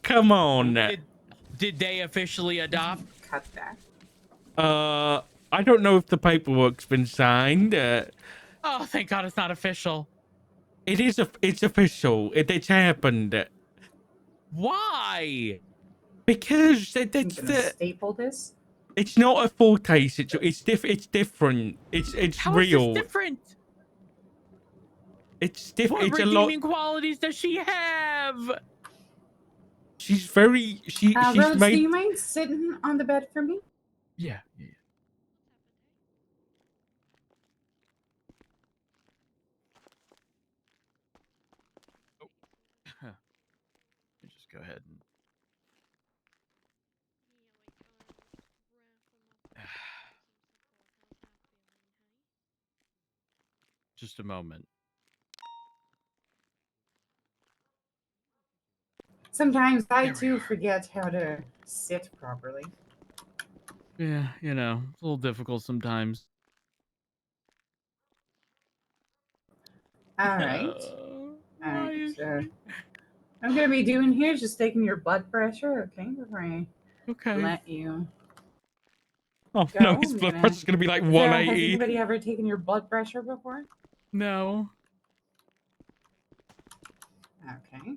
come on. Did they officially adopt? Cut that. I don't know if the paperwork's been signed. Oh, thank God it's not official. It's official. It's happened. Why? Because I'm gonna staple this. it's not a forte situation. It's different. It's How real. is this different? It's different. What It's a lot. redeeming qualities does she have? She's very. She's Rhodes, made. do you mind sitting on the bed for me? Yeah. Oh. Let me just go ahead and. Just a moment. Sometimes I too forget how to sit properly. Yeah, you know, it's a little difficult sometimes. All right. All All right. right. I'm gonna be doing here is just taking your blood pressure, okay? Before I let you. Oh go. no, his blood pressure's gonna be like 180. Has anybody ever taken your blood pressure before? No. Okay.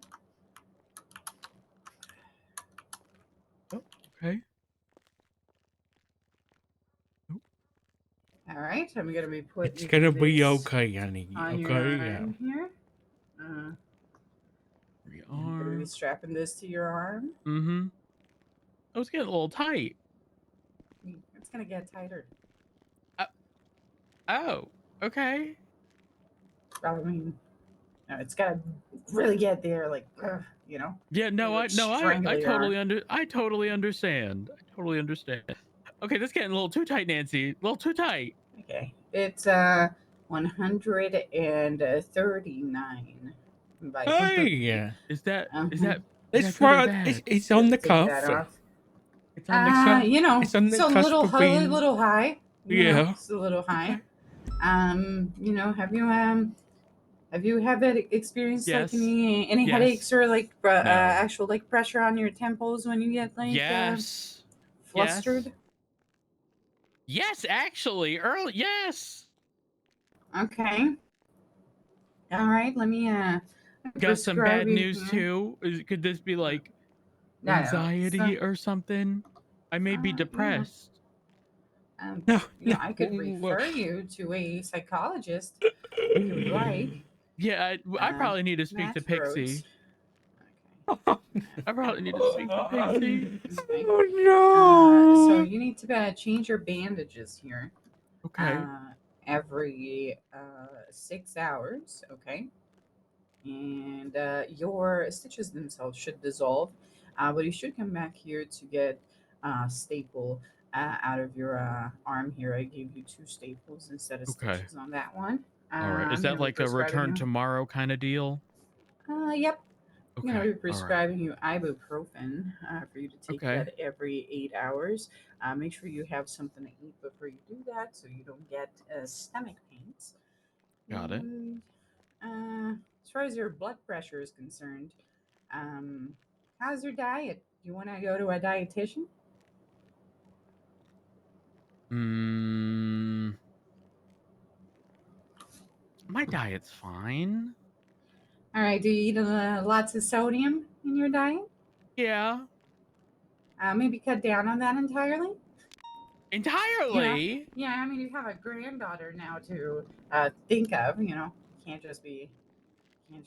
Oh, okay. All right. I'm gonna be putting. It's gonna be this okay, honey. on your arm here. I'm gonna be strapping this to your arm. Mm-hmm. Oh, it's getting a little tight. It's gonna get tighter. Oh, okay. I mean, no, it's gotta really get there, like, you know. Yeah, no, I totally understand. I totally understand. Okay, this is getting a little too tight, Nancy. A little too tight. Okay, it's 139. Hey, is that it's right. It's on the cuff. It's on the cuff. You know, it's on the a little cusp of being... little high. Yeah, it's a little high. You know, have you had experienced Yes. like any Yes. headaches or like No. actual like pressure on your temples when you get like flustered? Yes, actually, early. Yes. Okay. All right. Let me Got some bad prescribe you news here. too. Could this be like No, anxiety or something? I may be depressed. No, I could refer you to a psychologist if you would like. Yeah, I probably need to speak to Pixie. I probably need to speak to Pixie. Oh no! So you need to change your bandages here. Okay. Every 6 hours. Okay. And your stitches themselves should dissolve, but you should come back here to get staple out of your arm here. I gave you 2 staples instead of stitches on that one. All right. Is that like a return tomorrow kind of deal? Yep. Okay. I'm going to be prescribing you ibuprofen for you to take that every 8 hours. Make sure you have something to eat before you do that so you don't get stomach pains. Got it. As far as your blood pressure is concerned, how's your diet? Do you want to go to a dietitian? My diet's fine. All right. Do you eat lots of sodium in your diet? Yeah. Maybe cut down on that entirely. Entirely? Yeah. I mean, you have a granddaughter now to think of. You know, can't just be, you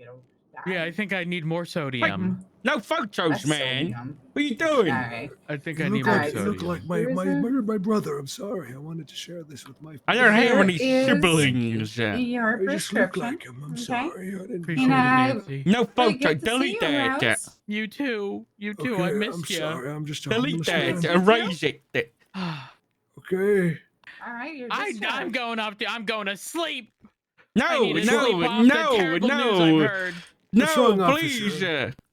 know. Dying. Yeah, I think I need more sodium. Wait, no photos, man. Sodium. What are you doing? All right. I think I need more sodium. You look like my brother. I'm sorry. I wanted to share this with my. I don't have any Here is siblings. Your I just look prescription. like him. I'm sorry. I didn't. Appreciate it, Nancy. No photo. Good to Delete see you, that. Rose. You too. You too. Okay, I missed I'm you. sorry. I'm just a Delete homeless that. man. Erase it. Okay. All right, you're I'm going up to. I'm going to sleep. No, I need to no, sleep off the terrible news I've heard. What's wrong, no, officer? please.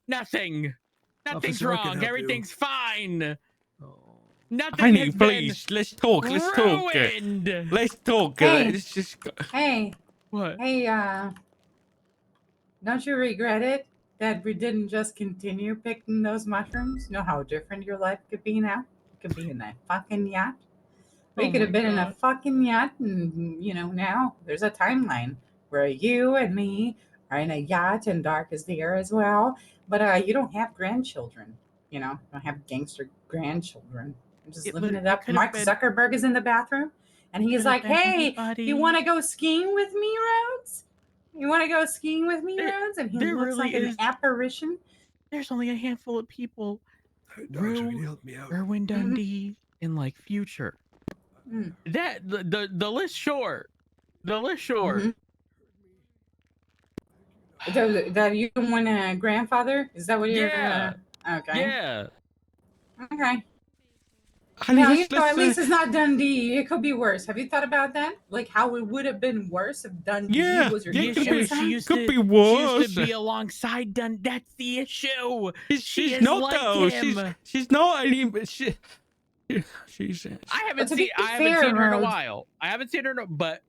Nothing. Nothing's Officer, I can wrong. help you. Everything's fine. Honey, Nothing has please, let's talk. been Let's talk. ruined. Let's talk. Hey. Let's just... Hey. What? Hey, don't you regret it? that we didn't just continue picking those mushrooms? Know how different your life could be now? It could be in that fucking yacht. We Oh could have my been in a God. fucking yacht, and now there's a timeline where you and me are in a yacht, and Dark is there as well. But you don't have grandchildren. You don't have gangster grandchildren. I'm just living it up. could have Mark been. Zuckerberg is in the bathroom, and he's Could have like, been "Hey, you anybody. want to go skiing with me, Rhodes? You want to go skiing with me, There, Rhodes?" And he there looks really like an is. apparition. There's only a handful of people. Hey, Doctor, can Rue, you help me out? Erwin Mhm. Dundee, and like Future. Mm. That the list short. The list short. Mhm. That you want a grandfather? Is that what you're? Yeah. Okay. Yeah. Okay. Honey, Well, let's at least it's not Dundee. It could be worse. Have you thought about that? Like how it would have been worse if Dundee yeah, was your yeah, Yeah, it could be, stepson? could be she used to worse. be alongside Dun. That's the issue. She She's is not like though. him. She's not any. She's. I But haven't to seen. be I haven't fair, seen her in a Rhodes, while. I haven't seen her. But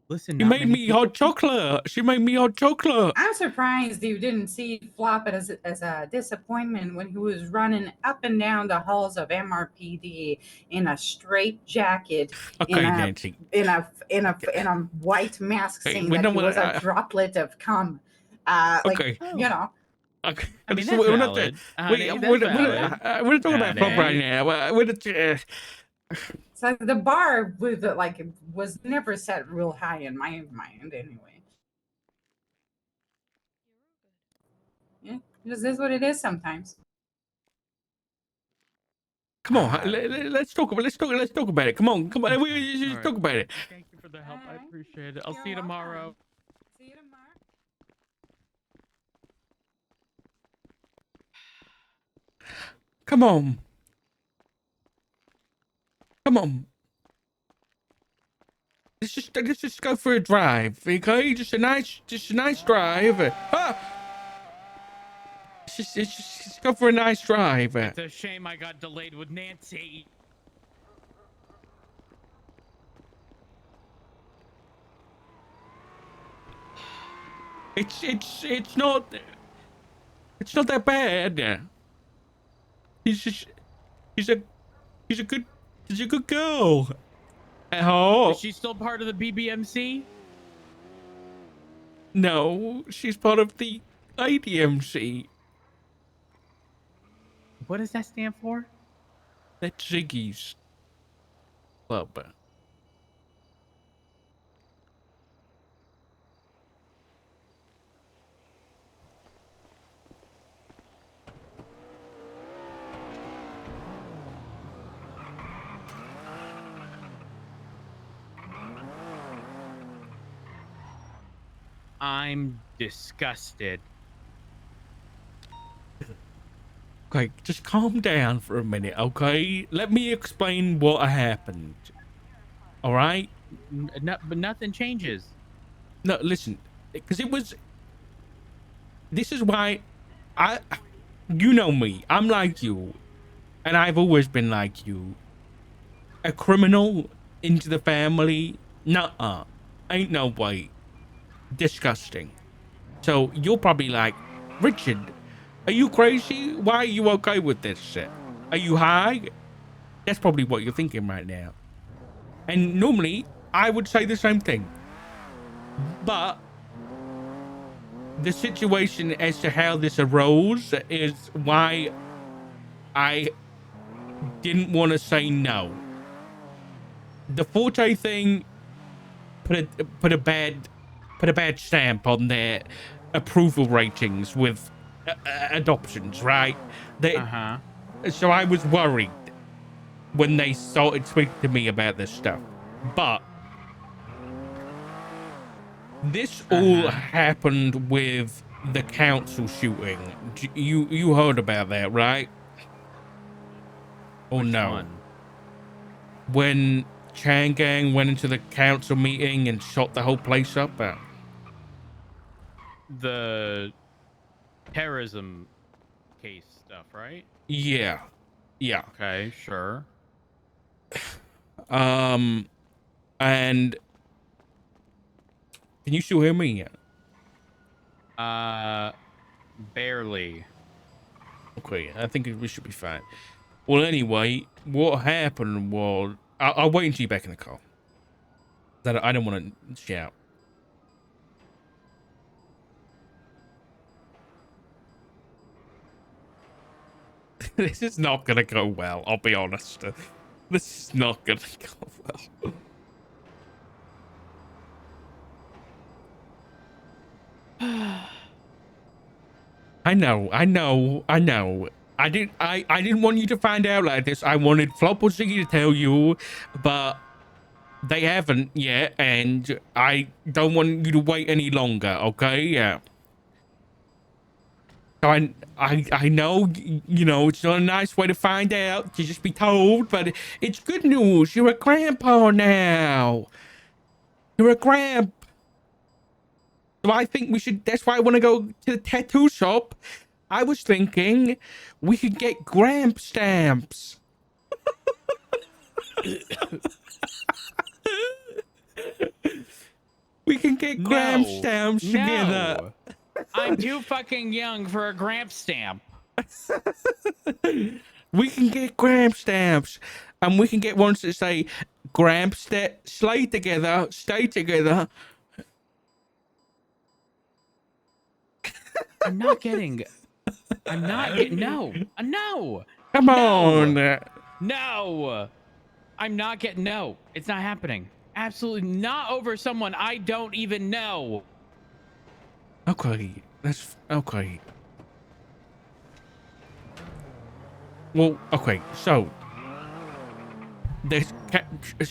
listen, She not made many me people hot can. chocolate. She made me hot chocolate. I'm surprised you didn't see Flop as a disappointment when he was running up and down the halls of MRPD in a straight jacket, in Okay, a Nancy. in a white mask, Hey, saying we that don't he want was a to. droplet of cum. Okay. Oh, Okay. I mean So that's we're not. valid. We, Honey, that's we're, valid. we're talking about pop right Honey. now. We're not, It's like the bar with was never set real high in my mind anyway. Yeah, it just is what it is sometimes. come on. Let's talk about. Let's talk about it. Come on. Come on. Okay. We just All right. talk about it. Thank you for the help. I Alright. appreciate it. I'll You're see you welcome. tomorrow. See you tomorrow. Come on. Come on. Let's just go for a drive, okay? Just a nice drive. Ah! Let's just go for a nice drive. It's a shame I got delayed with Nancy. It's not that bad. He's just he's a he's a good she's a good girl. Oh Is she still part of the BBMC? no, she's part of the ADMC. What does that stand for? That's Ziggy's club. I'm disgusted. Okay, just calm down for a minute, okay? Let me explain what happened. All right? But nothing changes. No, listen, because it was. This is why you know me. I'm like you, and I've always been like you. A criminal into the family? Nuh-uh. Ain't no way. Disgusting. So you're probably like, Richard, are you crazy? Why are you okay with this shit? Are you high? That's probably what you're thinking right now. And normally, I would say the same thing. But the situation as to how this arose is why I didn't want to say no. The Forte thing put a bad stamp on their approval ratings with adoptions, right? Uh-huh. So I was worried when they started speaking to me about this stuff. But this all happened with the council shooting. You heard about that, right? Or Which no? one? When Changang went into the council meeting and shot the whole place up. The terrorism case stuff, right? Yeah. Okay, sure. And can you still hear me? Barely. Okay, I think we should be fine. Well, anyway, what happened was I'll wait until you're back in the car. I don't want to shout. This is not gonna go well. I'll be honest. This is not gonna go well. I know. I didn't want you to find out like this. I wanted Flop or Ziggy to tell you, but they haven't yet, and I don't want you to wait any longer, okay? Yeah. So I know, you know, it's not a nice way to find out, to just be told, but it's good news. You're a grandpa now. You're a grandpa. So I think we should, that's why I want to go to the tattoo shop. I was thinking we could get gramp stamps. We can get gramp stamps together. I'm too fucking young for a gramp stamp. We can get gramp stamps, and we can get ones that say gramp slay together, stay together. I'm not getting no. Come on. No. I'm not getting no. It's not happening. Absolutely not over someone I don't even know. Okay, that's okay. Well, okay, so this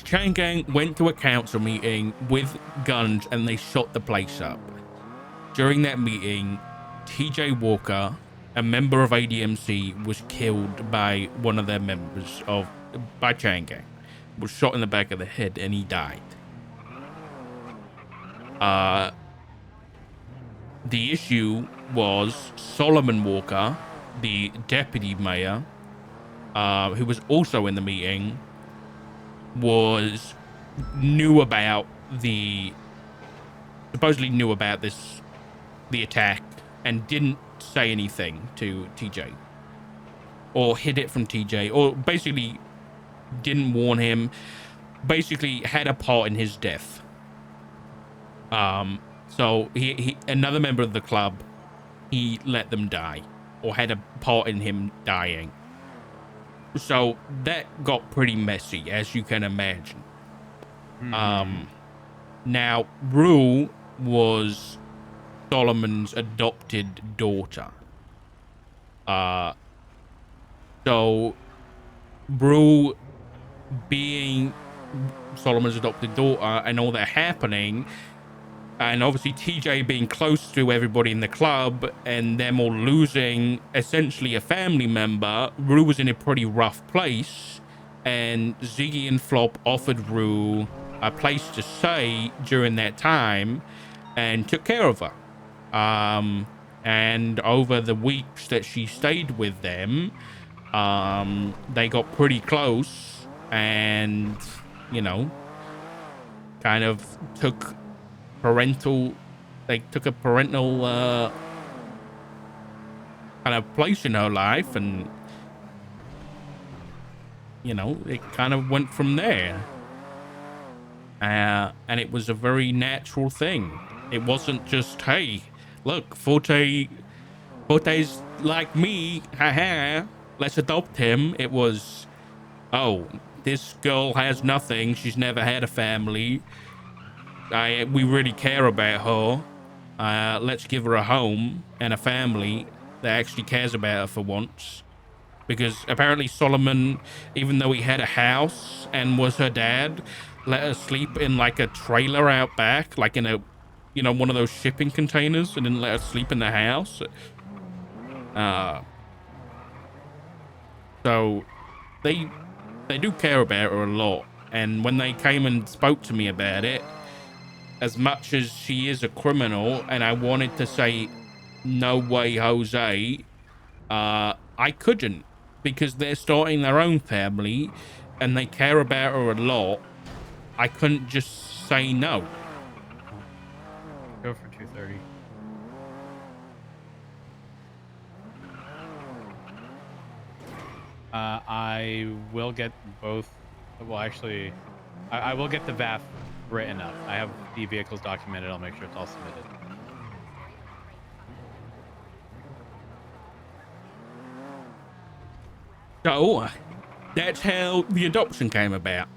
chain gang went to a council meeting with guns and they shot the place up. During that meeting, TJ Walker, a member of ADMC, was killed by one of their members by chain gang. Was shot in the back of the head and he died. The issue was Solomon Walker, the deputy mayor, who was also in the meeting, supposedly knew about the attack, and didn't say anything to TJ, or hid it from TJ, or basically didn't warn him, basically had a part in his death. So he another member of the club, he let them die, or had a part in him dying. So that got pretty messy, as you can imagine. Now, Rue was Solomon's adopted daughter. So Rue being Solomon's adopted daughter and all that happening, and obviously TJ being close to everybody in the club and them all losing essentially a family member, Rue was in a pretty rough place, and Ziggy and Flop offered Rue a place to stay during that time and took care of her. And over the weeks that she stayed with them, they got pretty close and, you know, kind of took a parental kind of place in her life, and you know, it kind of went from there. And it was a very natural thing. It wasn't just, hey, look, Forte's like me, haha, let's adopt him. It was, oh, this girl has nothing, she's never had a family, we really care about her. Let's give her a home and a family that actually cares about her for once. Because apparently Solomon, even though he had a house and was her dad, let her sleep in like a trailer out back, like in a, you know, one of those shipping containers, and didn't let her sleep in the house. So they do care about her a lot. And when they came and spoke to me about it, as much as she is a criminal, and I wanted to say, no way, Jose, I couldn't, because they're starting their own family and they care about her a lot. I couldn't just say no. Go for 230. I will get both. Well, actually, I will get the VAF written up. I have the vehicles documented. I'll make sure it's all submitted. So that's how the adoption came about.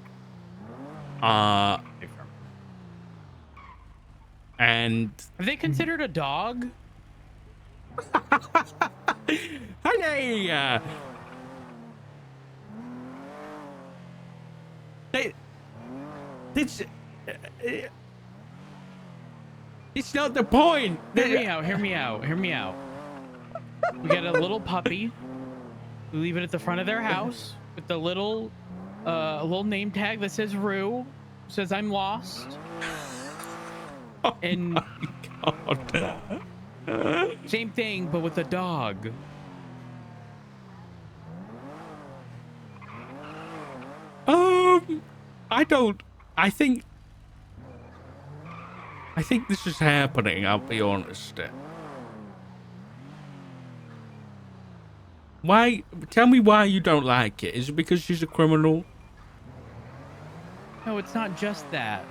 And Are they considered a dog? honey, this it's not the point. Hear me out. Hear me out. Hear me out. We get a little puppy. We leave it at the front of their house with the little name tag that says Rue. Says I'm lost. Oh and God. Same thing, but with a dog. I think this is happening, I'll be honest. Why? Tell me why you don't like it. Is it because she's a criminal? No, it's not just that.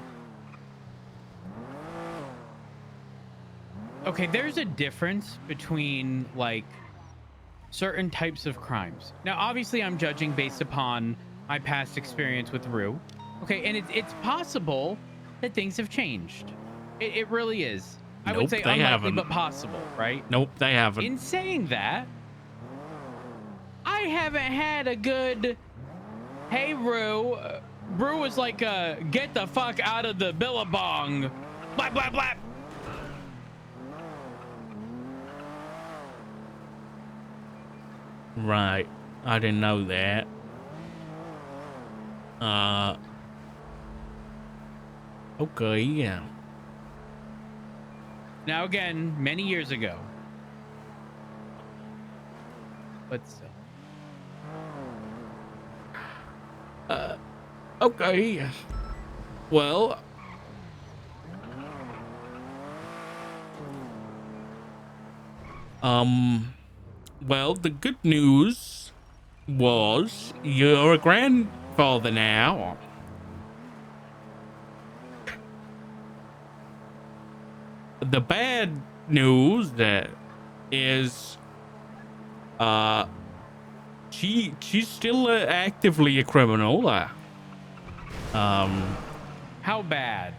Okay, there's a difference between, like, certain types of crimes. Now, obviously, I'm judging based upon my past experience with Rue. Okay, and it's possible that things have changed. It really is. I would say unlikely, but possible, right? Nope, they haven't. In saying that, I haven't had a good, hey, Rue. Rue was like, get the fuck out of the billabong. Blah, blah, blah. Right. I didn't know that. Okay, yeah. Now, again, many years ago. But still. Okay. Well, well, the good news was you're a grandfather now. The bad news is she's still actively a criminal. How bad?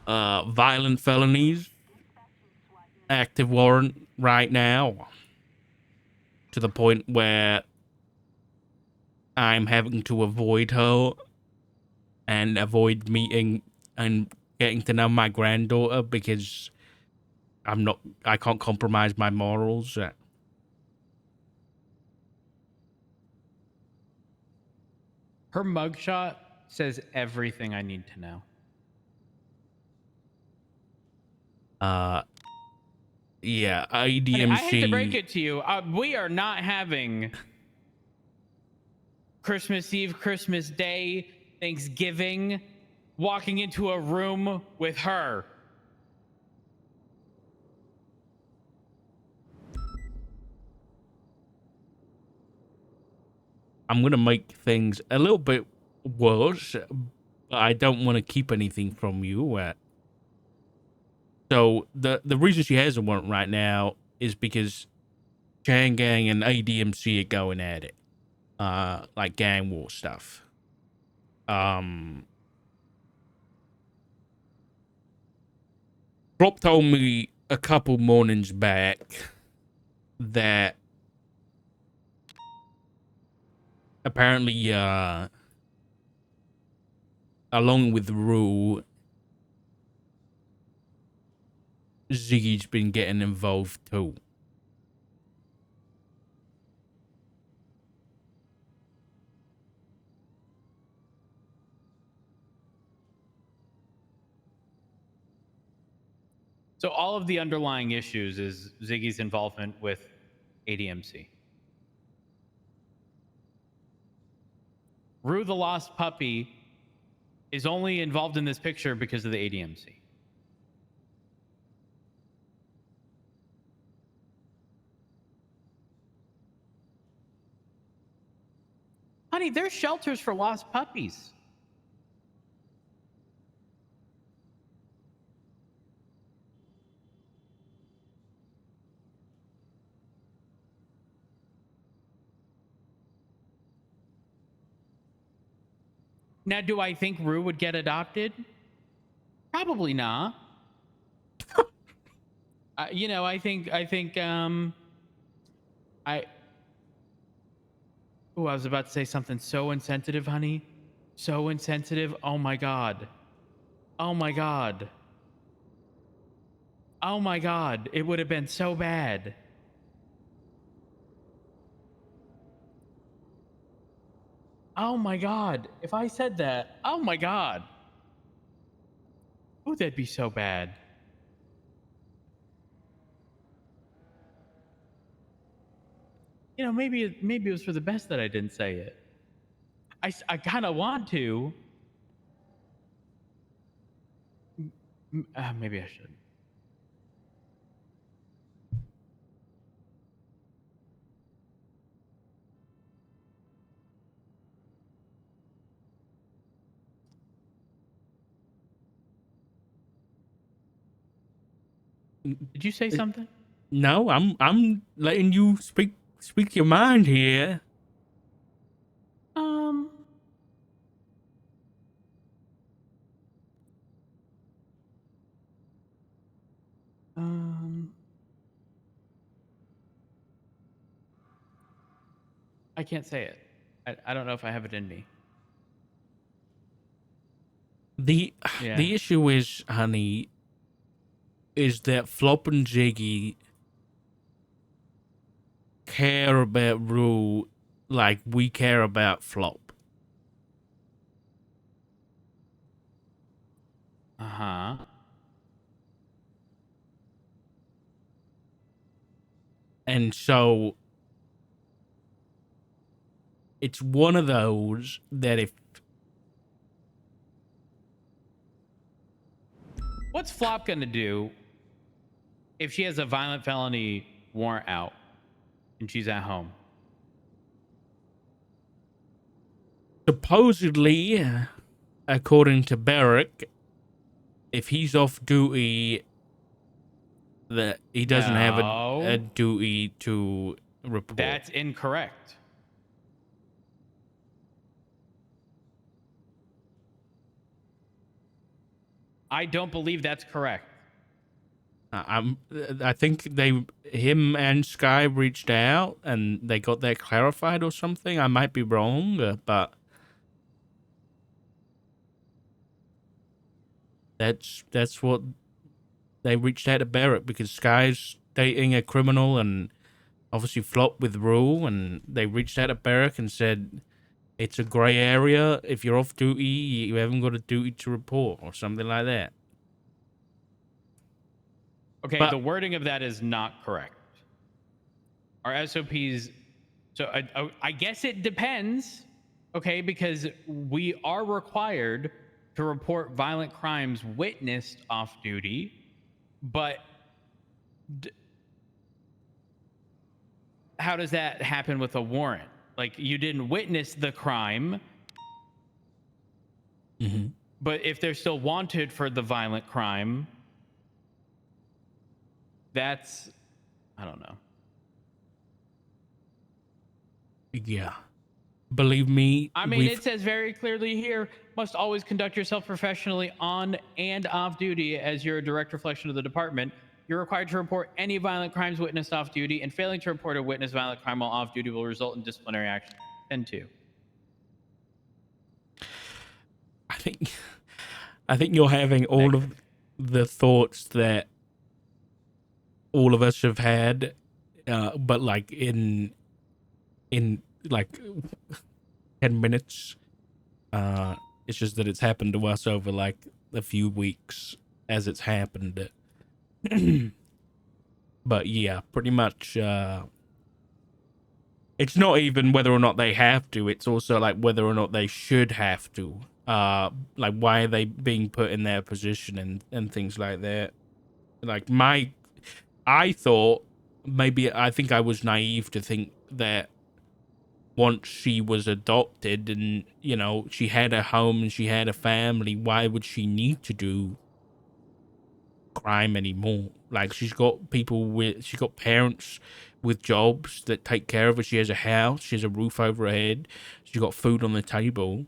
Violent felonies, active warrant right now, to the point where I'm having to avoid her and avoid meeting and getting to know my granddaughter because I can't compromise my morals. Her mugshot says everything I need to know. Yeah, IDMC. I hate to break it to you. We are not having Christmas Eve, Christmas Day, Thanksgiving, walking into a room with her. I'm gonna make things a little bit worse, but I don't want to keep anything from you. So the reason she has a warrant right now is because Chain Gang and ADMC are going at it, like gang war stuff. Prop told me a couple mornings back that apparently, along with Rue, Ziggy's been getting involved too. So all of the underlying issues is Ziggy's involvement with ADMC. Rue the Lost Puppy is only involved in this picture because of the ADMC. Honey, there's shelters for lost puppies. Now, do I think Rue would get adopted? Probably not. You know, I think, I. Oh, I was about to say something so insensitive, honey. So insensitive. Oh my God. Oh my God. Oh my God. It would have been so bad. Oh my God. If I said that, oh my God. Oh, that'd be so bad. You know, maybe it was for the best that I didn't say it. I kind of want to. Maybe I should. Did you say something? No, I'm letting you speak your mind here. I can't say it. I don't know if I have it in me. The Yeah. the issue is, honey, is that Flop and Jiggy care about Rue like we care about Flop. Uh-huh. And so it's one of those that if What's Flop gonna do if she has a violent felony warrant out and she's at home? supposedly, according to Barrick, if he's off duty, that he doesn't have a No. duty to report. That's incorrect. I don't believe that's correct. I think him and Sky reached out and they got that clarified or something. I might be wrong, but that's what they reached out to Barrett, because Sky's dating a criminal and obviously flopped with Rule, and they reached out to Barrett and said it's a gray area. If you're off duty, you haven't got a duty to report or something like that. Okay, But- the wording of that is not correct. Our SOPs, so I guess it depends, okay, because we are required to report violent crimes witnessed off duty, but how does that happen with a warrant? Like, you didn't witness the crime, but if they're still wanted for the violent crime, that's, I don't know. Yeah. Believe me. I mean, it says very clearly here, must always conduct yourself professionally on and off duty as you're a direct reflection of the department. You're required to report any violent crimes witnessed off duty, and failing to report a witnessed violent crime while off duty will result in disciplinary action. 10-2. I think you're having all of the thoughts that all of us have had, but like in like 10 minutes. It's just that it's happened to us over like a few weeks as it's happened. But yeah, pretty much it's not even whether or not they have to, it's also like whether or not they should have to. Like, why are they being put in their position and things like that. Like, I thought, maybe I think I was naive to think that once she was adopted and, you know, she had a home and she had a family, why would she need to do crime anymore? Like, she's got parents with jobs that take care of her. She has a house, she has a roof over her head, she got food on the table.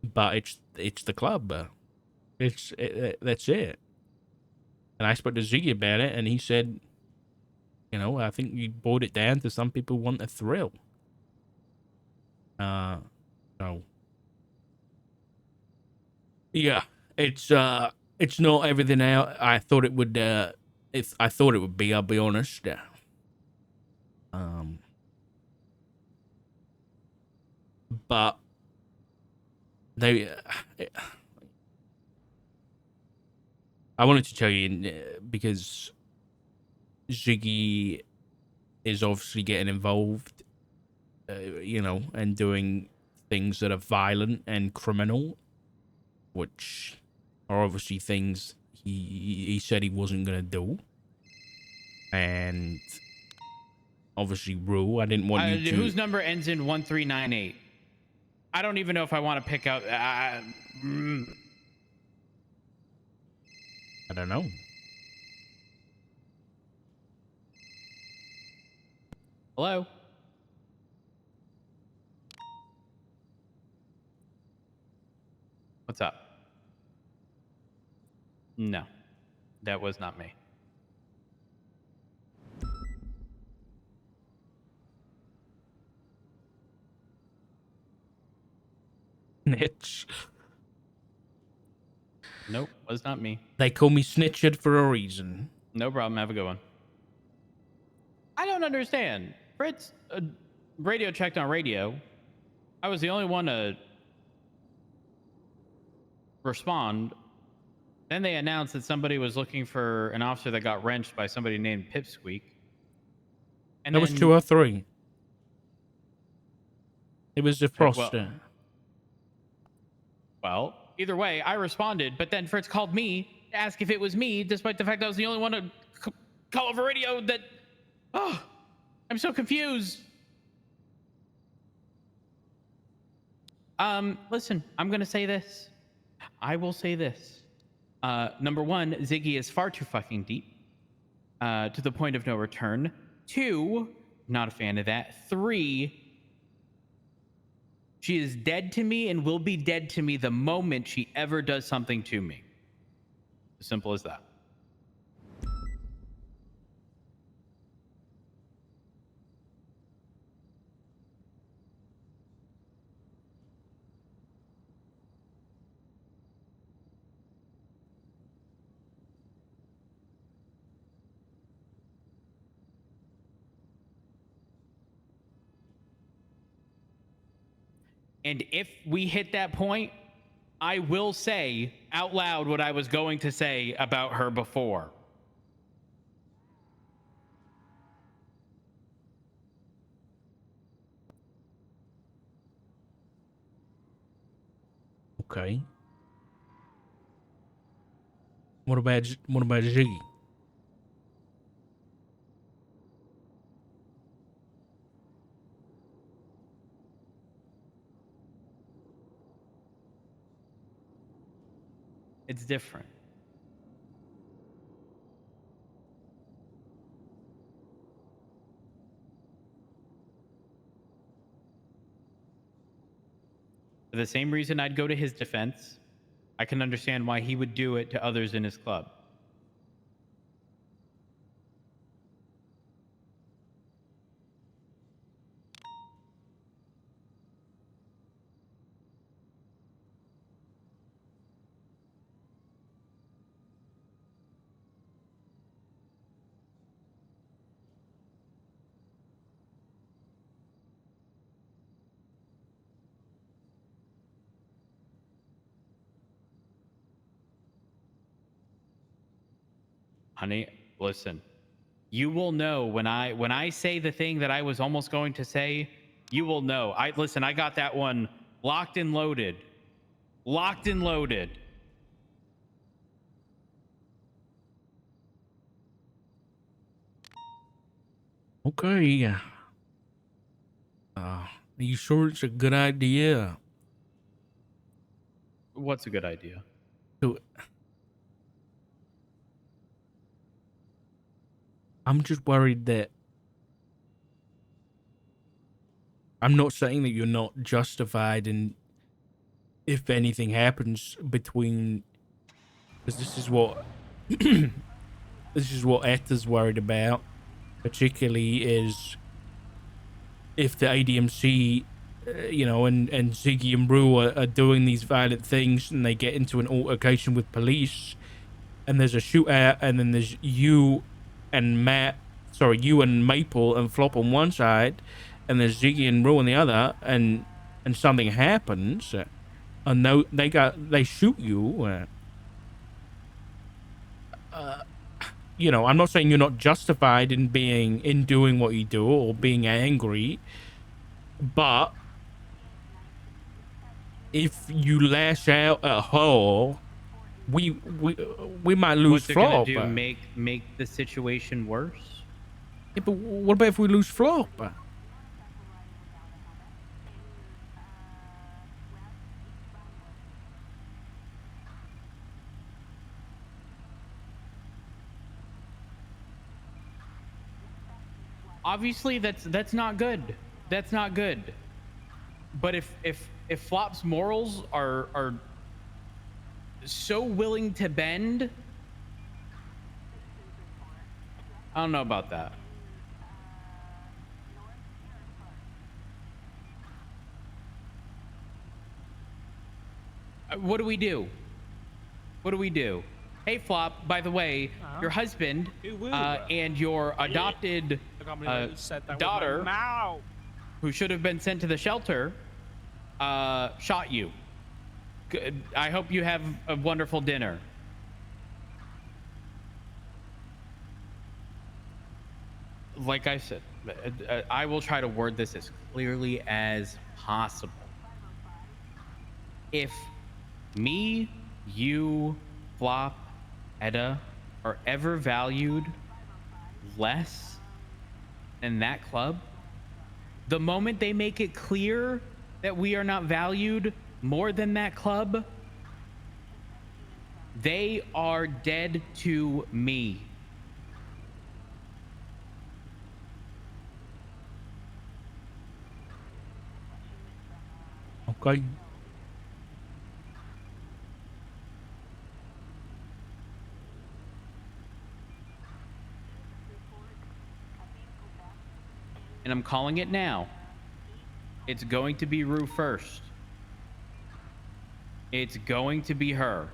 But it's the club. That's it. And I spoke to Ziggy about it, and he said, you know, I think you boiled it down to some people want a thrill. So yeah, it's not everything out I thought it would. I thought it would be. I'll be honest. Um, but they. I wanted to tell you because Ziggy is obviously getting involved, you know, and doing things that are violent and criminal, which are obviously things he said he wasn't gonna do. And obviously, Rue, I didn't want you to. Whose number ends in 1398? I don't even know if I want to pick out. I don't know. Hello? What's up? No, that was not me. Snitch. Nope, was not me. They call me Snitchard for a reason. No problem. Have a good one. I don't understand. Fritz radio checked on radio. I was the only one to respond. Then they announced that somebody was looking for an officer that got wrenched by somebody named Pipsqueak. And That was 203. It was a Froster. Well, either way, I responded, but then Fritz called me to ask if it was me, despite the fact I was the only one to call over radio. That, oh, I'm so confused. Listen, I'm gonna say this. I will say this. Number one, Ziggy is far too fucking deep, to the point of no return. Two, not a fan of that. Three, she is dead to me and will be dead to me the moment she ever does something to me. As simple as that. And if we hit that point, I will say out loud what I was going to say about her before. Okay. What about Ziggy? It's different. For the same reason I'd go to his defense, I can understand why he would do it to others in his club. Honey, listen. You will know when I say the thing that I was almost going to say, you will know. I got that one locked and loaded. Locked and loaded. Okay. Are you sure it's a good idea? What's a good idea? To, I'm just worried that I'm not saying that you're not justified in if anything happens between, because this is what this is what Eta's worried about, particularly is if the ADMC, and Ziggy and Rue are doing these violent things and they get into an altercation with police and there's a shootout and then there's you and Maple and Flop on one side and there's Ziggy and Rue on the other and something happens and no, they shoot you. I'm not saying you're not justified in doing what you do or being angry, but if you lash out at her, we might lose What's it gonna Flop. do? Make the situation worse? Yeah, but what about if we lose Flop? Obviously, that's not good. That's not good. But if Flop's morals are so willing to bend, I don't know about that. What do we do? What do we do? Hey, Flop, by the way, your husband and your adopted daughter, who should have been sent to the shelter, shot you. I hope you have a wonderful dinner. Like I said, I will try to word this as clearly as possible. If me, you, Flop, Etta are ever valued less than that club, the moment they make it clear that we are not valued more than that club, they are dead to me. Okay. And I'm calling it now. It's going to be Rue first. It's going to be her.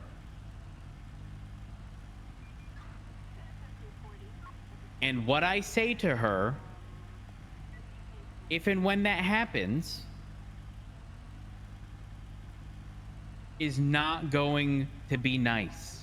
And what I say to her, if and when that happens, is not going to be nice.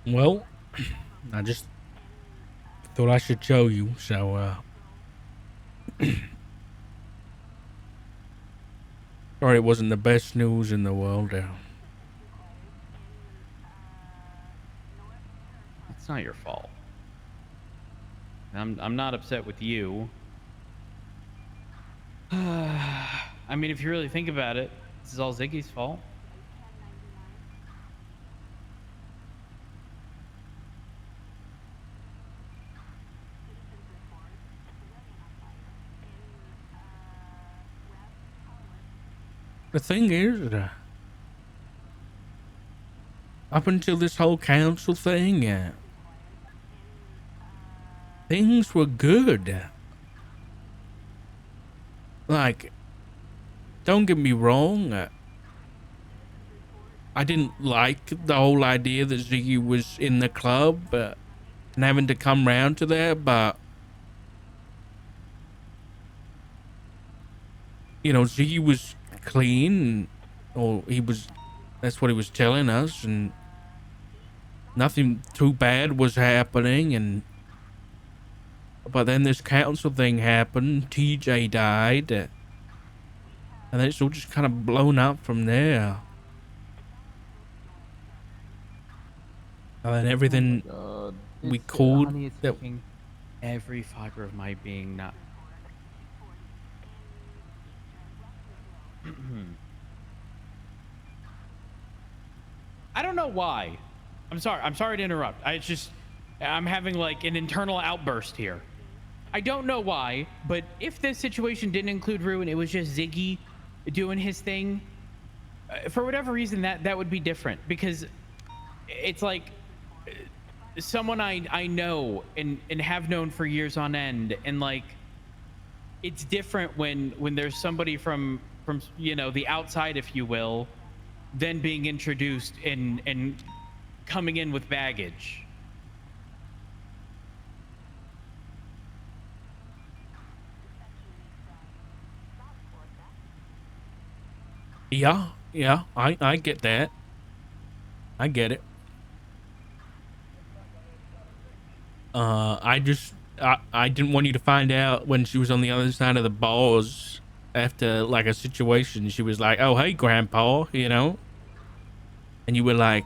Well, I just thought I should show you, so sorry it wasn't the best news in the world. It's not your fault. I'm not upset with you. I mean, if you really think about it, this is all Ziggy's fault. The thing is, up until this whole council thing, things were good. Like, don't get me wrong, I didn't like the whole idea that Ziggy was in the club and having to come round to that, but you know, Ziggy was clean, or he was, that's what he was telling us, and nothing too bad was happening, and but then this council thing happened, TJ died, and then it's all just kind of blown up from there. And then everything God. we It's, called honey, it's that, taking every fiber of my being not. I don't know why. I'm sorry. I'm sorry to interrupt. I'm having like an internal outburst here. I don't know why, but if this situation didn't include Rue and it was just Ziggy doing his thing, for whatever reason, that would be different, because it's like someone I know and have known for years on end, and like it's different when there's somebody from the outside, if you will, then being introduced and coming in with baggage. yeah, I get that. I get it. I didn't want you to find out when she was on the other side of the bars after like a situation. She was like, "Oh, hey, Grandpa," you know, and you were like,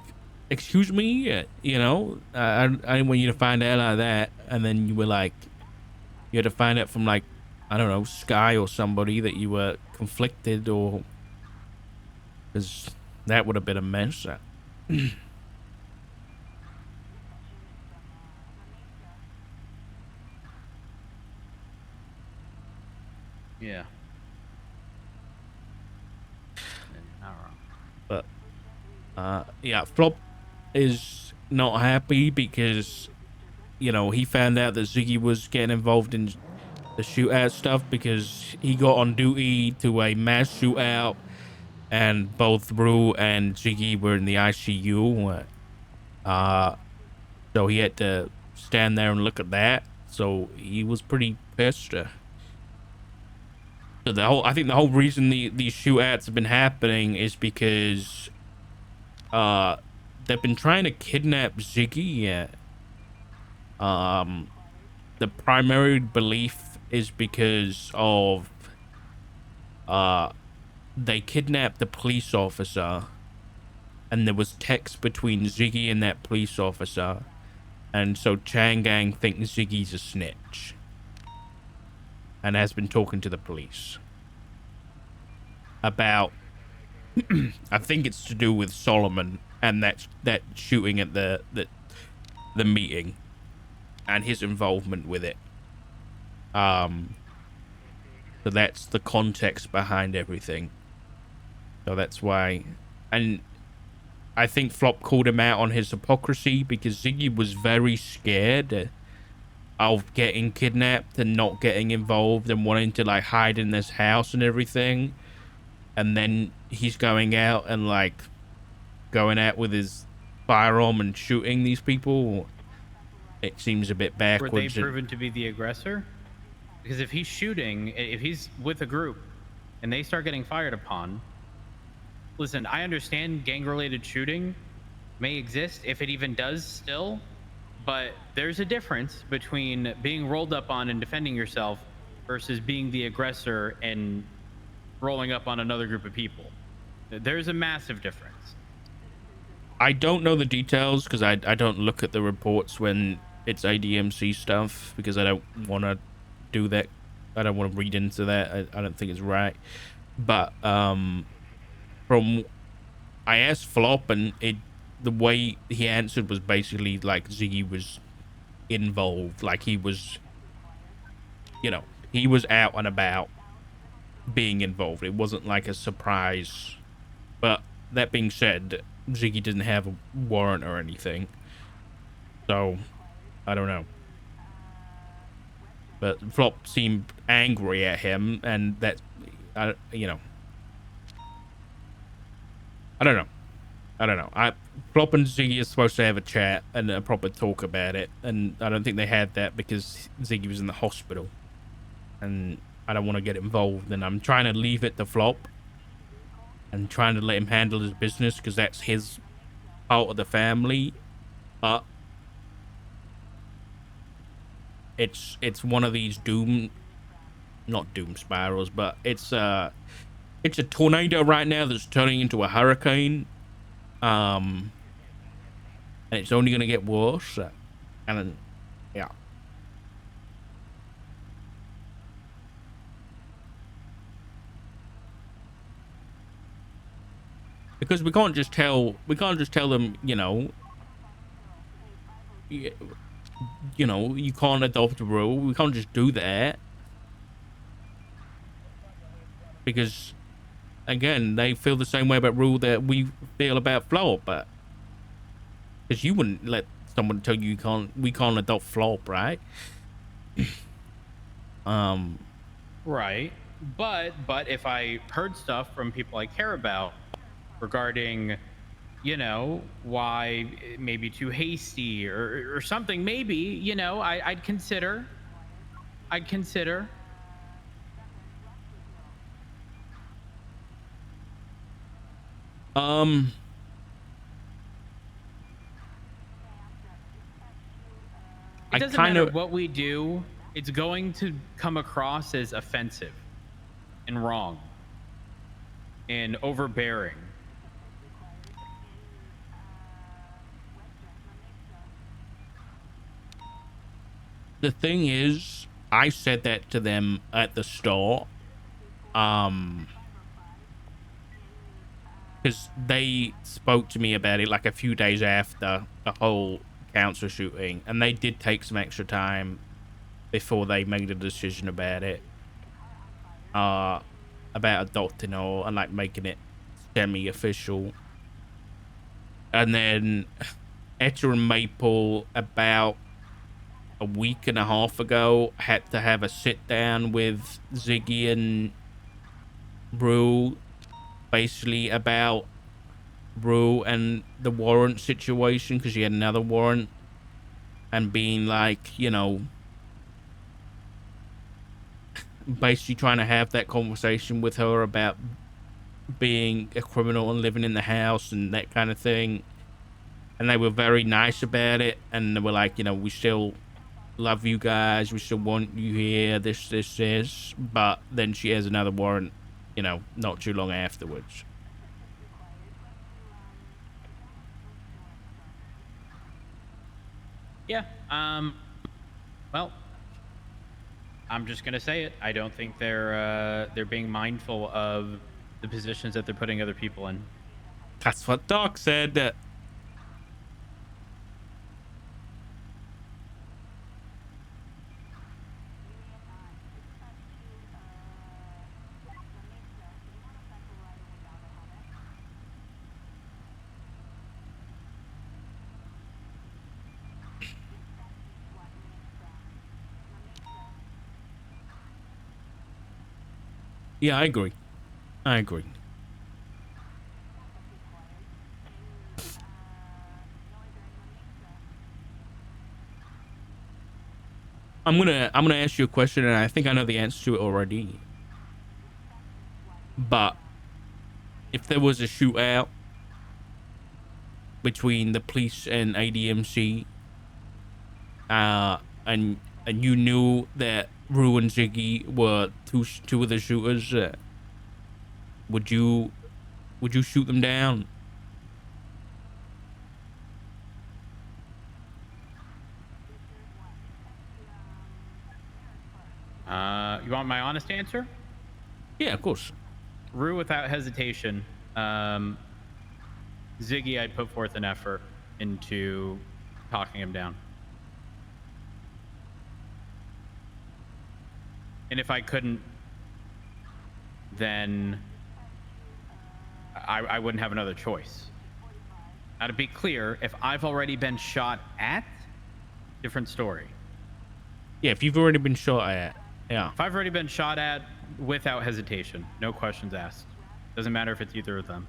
"Excuse me," you know. I didn't want you to find out like that, and then you were like, you had to find out from like, I don't know, Sky or somebody that you were conflicted, or because that would have been a mess. Yeah. But yeah, Flop is not happy because, you know, he found out that Ziggy was getting involved in the shootout stuff because he got on duty to a mass shootout, and both Rue and Ziggy were in the ICU. So he had to stand there and look at that. So he was pretty pissed. So I think the whole reason these shootouts have been happening is because they've been trying to kidnap Ziggy. The primary belief is because of they kidnapped the police officer, and there was text between Ziggy and that police officer, and so Changang thinks Ziggy's a snitch and has been talking to the police about I think it's to do with Solomon and that shooting at the meeting and his involvement with it. So that's the context behind everything. So that's why, and I think Flop called him out on his hypocrisy because Ziggy was very scared of getting kidnapped and not getting involved and wanting to like hide in this house and everything. And then he's going out and like going out with his firearm and shooting these people. It seems a bit backwards. Were they proven to be the aggressor? Because if he's shooting, if he's with a group and they start getting fired upon, listen, I understand gang-related shooting may exist, if it even does still, but there's a difference between being rolled up on and defending yourself versus being the aggressor and rolling up on another group of people. There's a massive difference. I don't know the details because I don't look at the reports when it's ADMC stuff because I don't want to do that. I don't want to read into that. I don't think it's right. But from I asked Flop, and the way he answered was basically like Ziggy was involved, like he was, you know, he was out and about being involved. It wasn't like a surprise. But that being said, Ziggy didn't have a warrant or anything, so I don't know. But Flop seemed angry at him, and that, you know, I don't know. Flop and Ziggy are supposed to have a chat and a proper talk about it, and I don't think they had that because Ziggy was in the hospital, and I don't want to get involved, and I'm trying to leave it to Flop and trying to let him handle his business because that's his part of the family. But it's one of these not doom spirals, but it's a tornado right now that's turning into a hurricane. And it's only gonna get worse. And yeah. Because we can't just tell them, you can't adopt a rule. We can't just do that. Because again, they feel the same way about rule that we feel about Flop, but because you wouldn't let someone tell you we can't adopt Flop, right? Right. But if I heard stuff from people I care about regarding, why it may be too hasty or something, maybe, I'd consider. I'd consider. It doesn't matter what we do, it's going to come across as offensive and wrong and overbearing. The thing is, I said that to them at the start. Because they spoke to me about it like a few days after the whole council shooting, and they did take some extra time before they made a decision about it. About adopting her and like making it semi-official. And then Etta and Maple, about a week and a half ago, had to have a sit down with Ziggy and Rue, basically about Rue and the warrant situation, because she had another warrant, and being like, basically trying to have that conversation with her about being a criminal and living in the house and that kind of thing. And they were very nice about it, and they were like, we still love you guys, we still want you here, this, but then she has another warrant, not too long afterwards. Yeah. Well, I'm just gonna say it. I don't think they're being mindful of the positions that they're putting other people in. That's what Doc said. Yeah, I agree. I'm gonna ask you a question, and I think I know the answer to it already. But if there was a shootout between the police and ADMC, and you knew that Rue and Ziggy were two of the shooters, would you shoot them down? You want my honest answer? Yeah, of course. Rue, without hesitation. Ziggy, I'd put forth an effort into talking him down. And if I couldn't, then I wouldn't have another choice. Now, to be clear, if I've already been shot at, different story. Yeah, if you've already been shot at, yeah. If I've already been shot at, without hesitation, no questions asked. Doesn't matter if it's either of them.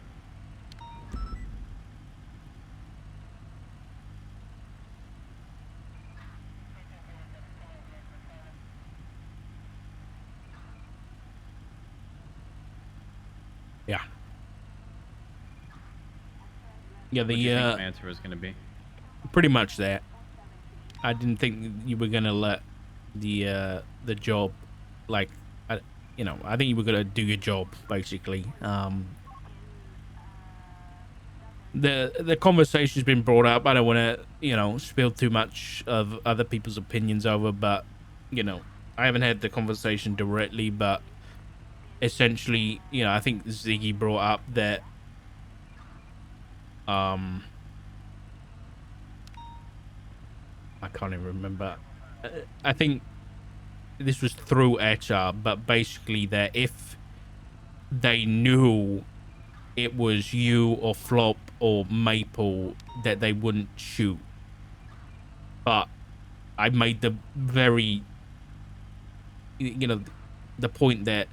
Yeah, What do you think my answer was going to be? pretty much that. I didn't think you were gonna let the job, like, I think you were gonna do your job basically. The conversation's been brought up. I don't want to spill too much of other people's opinions over, but I haven't had the conversation directly, but essentially, I think Ziggy brought up that I can't even remember. I think this was through HR, but basically that if they knew it was you or Flop or Maple, that they wouldn't shoot. But I made the very, the point that,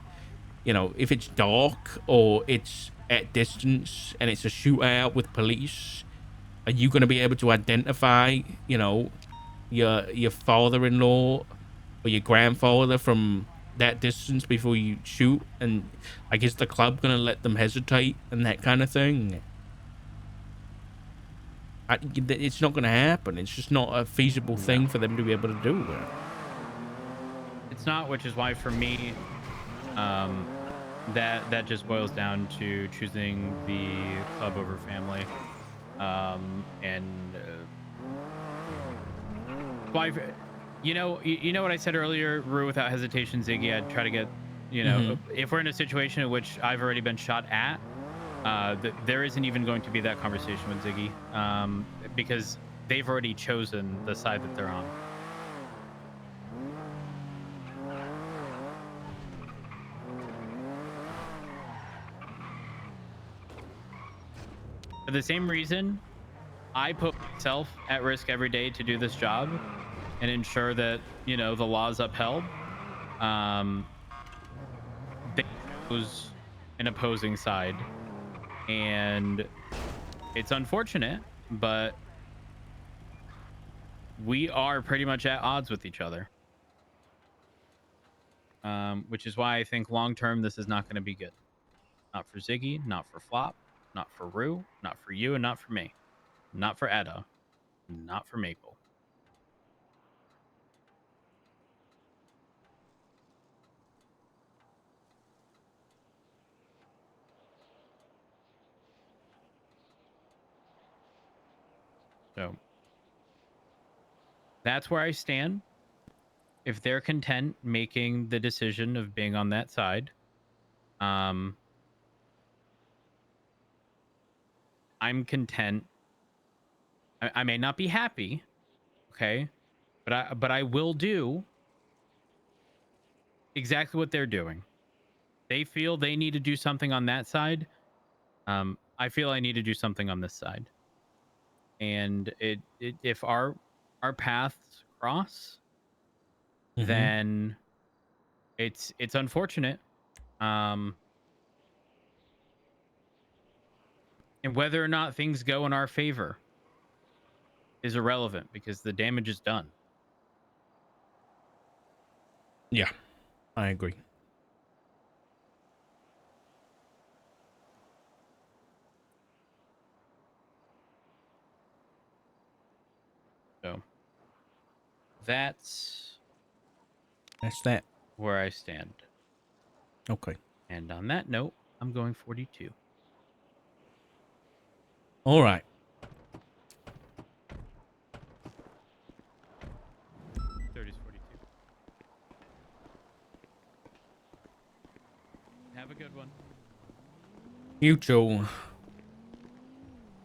if it's dark or it's at distance and it's a shootout with police, are you going to be able to identify, your father-in-law or your grandfather from that distance before you shoot? And I guess the club gonna let them hesitate and that kind of thing. It's not gonna happen. It's just not a feasible thing for them to be able to do. It's not, which is why for me, that just boils down to choosing the club over family. And why, you know what I said earlier, Rue, without hesitation, Ziggy, I'd try to get, if we're in a situation in which I've already been shot at, there isn't even going to be that conversation with Ziggy, because they've already chosen the side that they're on. For the same reason, I put myself at risk every day to do this job and ensure that, the law is upheld. They chose an opposing side, and it's unfortunate, but we are pretty much at odds with each other. Which is why I think long-term, this is not going to be good. Not for Ziggy, not for Flop, not for Rue, not for you, and not for me. Not for Etta, not for Maple. So that's where I stand. If they're content making the decision of being on that side, I'm content. I may not be happy, okay, but I will do exactly what they're doing. They feel they need to do something on that side. I feel I need to do something on this side. And if our paths cross, then it's unfortunate. And whether or not things go in our favor is irrelevant because the damage is done. Yeah, I agree. So that's that. where I stand. Okay. And on that note, I'm going 42. All right. 30's 42. Have a good one. You too.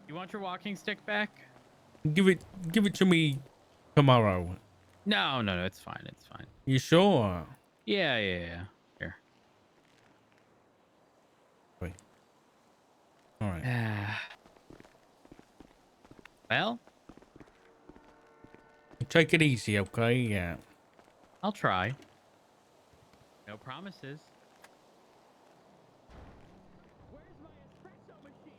You want your walking stick back? Give it to me tomorrow. No, it's fine. It's fine. You sure? Yeah. Here. Wait. All right. Well, Take it easy, okay? Yeah. I'll try. No promises. Where's my espresso machine?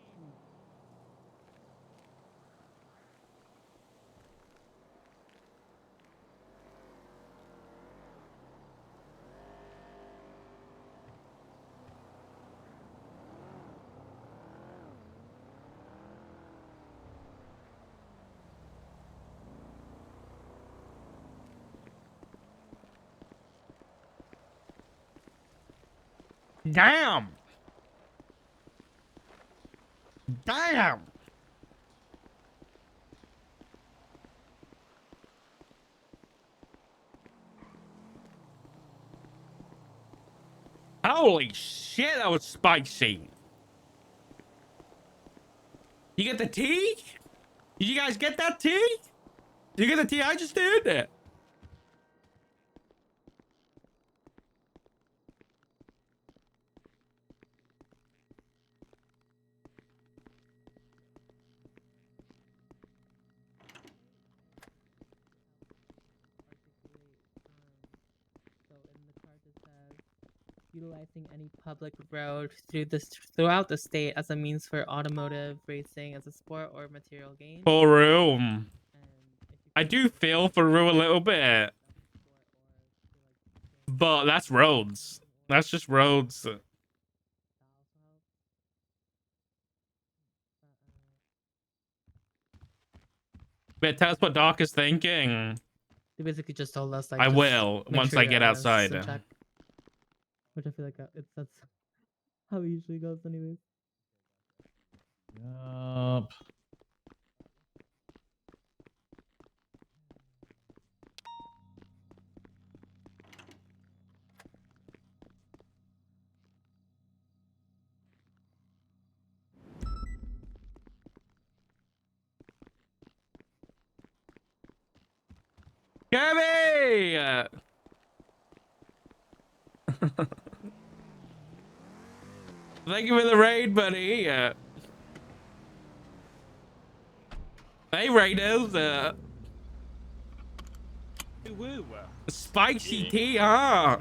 Damn. Damn. Holy shit, that was spicy. You get the tea? Did you guys get that tea? Did you get the tea I just did? Utilizing any public road throughout the state as a means for automotive racing as a sport or material gain. For room. And if you I do feel for Rue a little bit, but that's roads. That's just roads. But tell us what Doc is thinking. They basically just told us like I just will make once sure I your get ass is in outside. check. Which I feel like that's how it usually goes anyways. Yup. Gabby! Thank you for the raid, buddy. Hey, Raiders. Spicy tea, huh?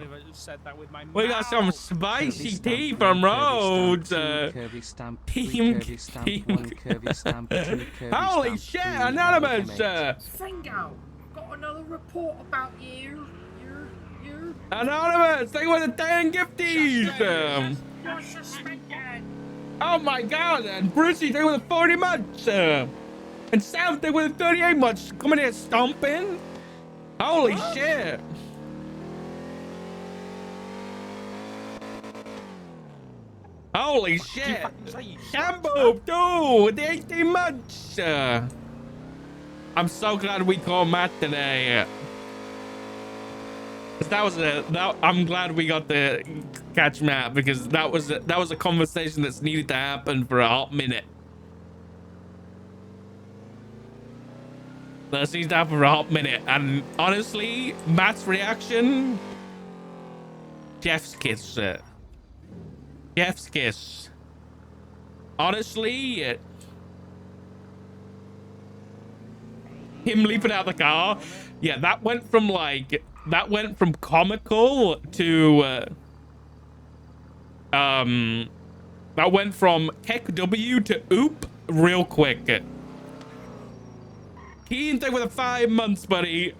We got some spicy tea from Rhodes. Team. Holy shit, Anonymous! Fringo, got another report about you. Anonymous, thank you for the 10 gifties. You're suspended. Oh my god, and Brucey, thank you for the 40 months. And Sam, thank you for the 38 months. Coming here stomping. Holy shit. Holy shit. Shambo, dude, the 18 months. I'm so glad we called Matt today. I'm glad we got to catch Matt because that was a conversation that's needed to happen for a hot minute. That needs to happen for a hot minute. And honestly, Matt's reaction, chef's kiss. Chef's kiss. Honestly, him leaping out the car, yeah, that went from comical to that went from Heck W to oop real quick. Keen thing with the 5 months, buddy.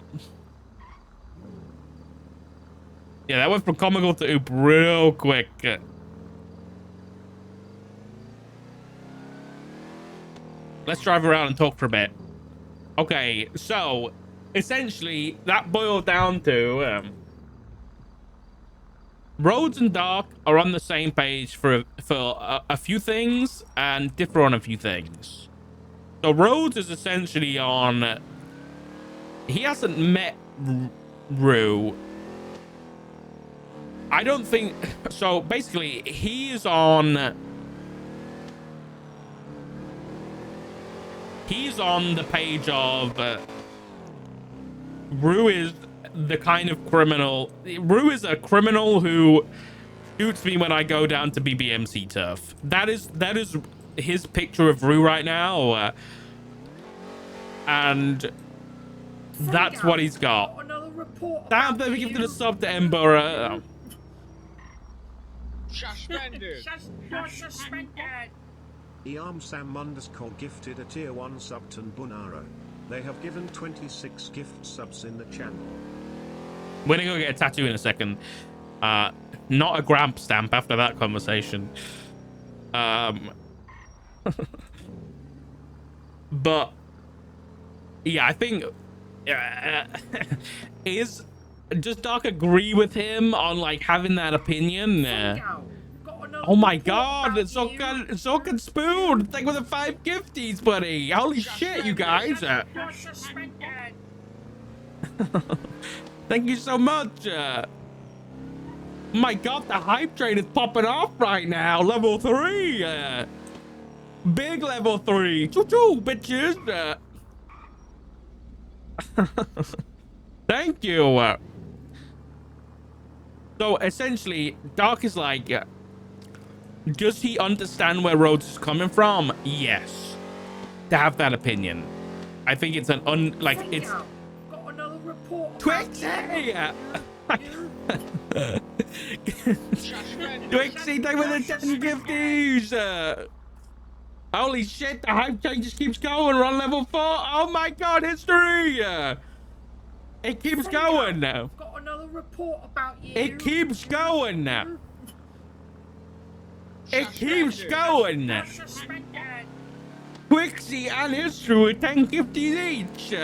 Yeah, that went from comical to oop real quick. Let's drive around and talk for a bit. Okay, so essentially that boiled down to Rhodes and Dark are on the same page for a few things and differ on a few things. So Rhodes is essentially on, he hasn't met Rue. I don't think, so basically he's on the page of Rue is the kind of criminal. Rue is a criminal who shoots me when I go down to BBMC turf. That is his picture of Rue right now, and that's what he's got. Damn, they gifted a sub to Ember. Suspended. You're suspended. Earm Sam _ gifted a tier 1 sub to Bunaro. They have given 26 gift subs in the channel. We're gonna go get a tattoo in a second. Not a Gramp stamp after that conversation. But yeah, I think does Doc agree with him on like having that opinion? Fringo, another Oh my report god, about it's so you. good, so good spoon. Thank you for the 5 gifties, buddy. Holy shit, you guys. You're suspended. Thank you so much. My god, the hype train is popping off right now. Level 3. Big level 3. Choo-choo, bitches. Thank you. So essentially, Doc is like, does he understand where Rhodes is coming from? Yes. To have that opinion. I think it's an it's Got another report about Twixie! you. Twixie, thank you for the 10 gifties! Holy shit, the hype train just keeps going. We're on level 4. Oh my god, history! It keeps going now. Got another report about you. It keeps going now. It keeps going now. You're suspended. Twixie and history with 10 gifties each.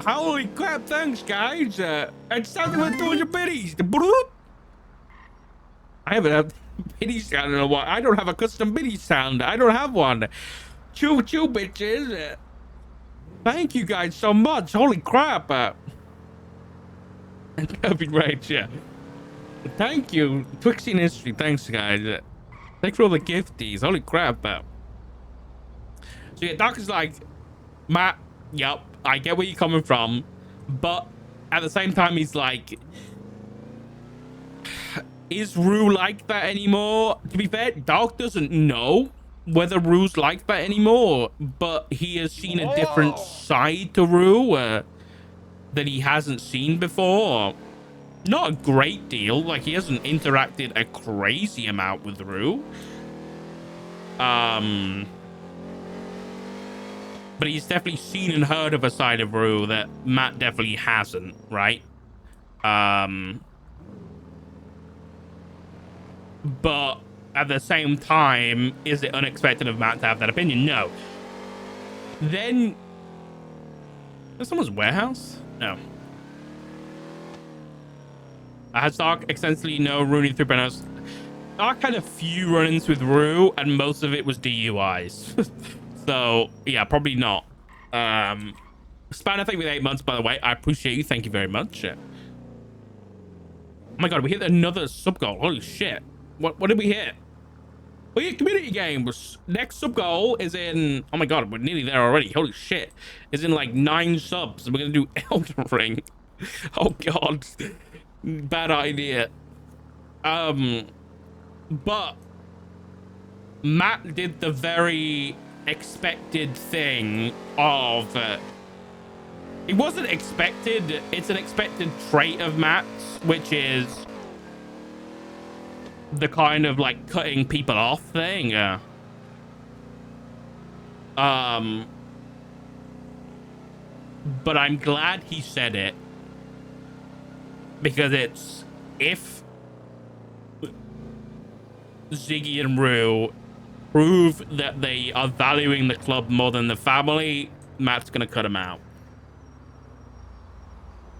Holy crap, thanks guys. It's something with 200 biddies. I haven't had biddy sound in a while. I don't have a custom biddy sound. I don't have one. Choo choo bitches. Thank you guys so much. Holy crap. Perfect rage, yeah. Thank you. Twixie and history. Thanks guys. Thanks for all the gifties. Holy crap. So yeah, Doc is like, Matt, yep, I get where you're coming from, but at the same time, he's like, is Rue like that anymore? To be fair, Doc doesn't know whether Rue's like that anymore, but he has seen a different side to Rue that he hasn't seen before. Not a great deal, like he hasn't interacted a crazy amount with Rue. But he's definitely seen and heard of a side of Rue that Matt definitely hasn't, right? But at the same time, is it unexpected of Matt to have that opinion? No. Then... Is someone's warehouse? No. I had Stark extensively know Rooney 3.0. Stark had a few run-ins with Rue, and most of it was DUIs. So, yeah, probably not. Spanner, thank you for the 8 months, by the way. I appreciate you. Thank you very much. Oh my god, we hit another sub goal. Holy shit. What did we hit? We hit community games. Next sub goal is in... Oh my god, we're nearly there already. Holy shit. Is in like 9 subs. And we're going to do Elden Ring. Oh god. Bad idea. But Matt did the very expected thing of it wasn't expected, it's an expected trait of Matt's, which is the kind of like cutting people off thing. But I'm glad he said it, because it's, if Ziggy and Rue prove that they are valuing the club more than the family, Matt's gonna cut him out.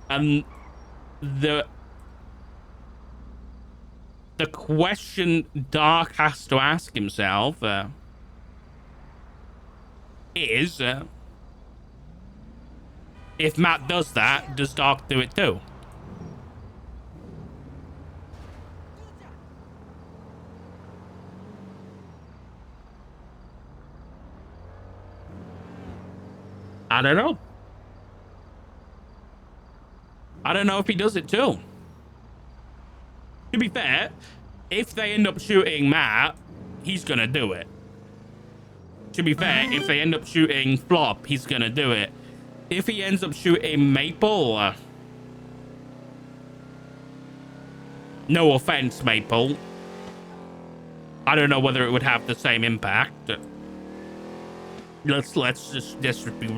And the question Dark has to ask himself is, if Matt does that, does Dark do it too? I don't know. I don't know if he does it too. To be fair, if they end up shooting Matt, he's gonna do it. To be fair, if they end up shooting Flop, he's gonna do it. If he ends up shooting Maple, no offense, Maple, I don't know whether it would have the same impact. Let's just be real.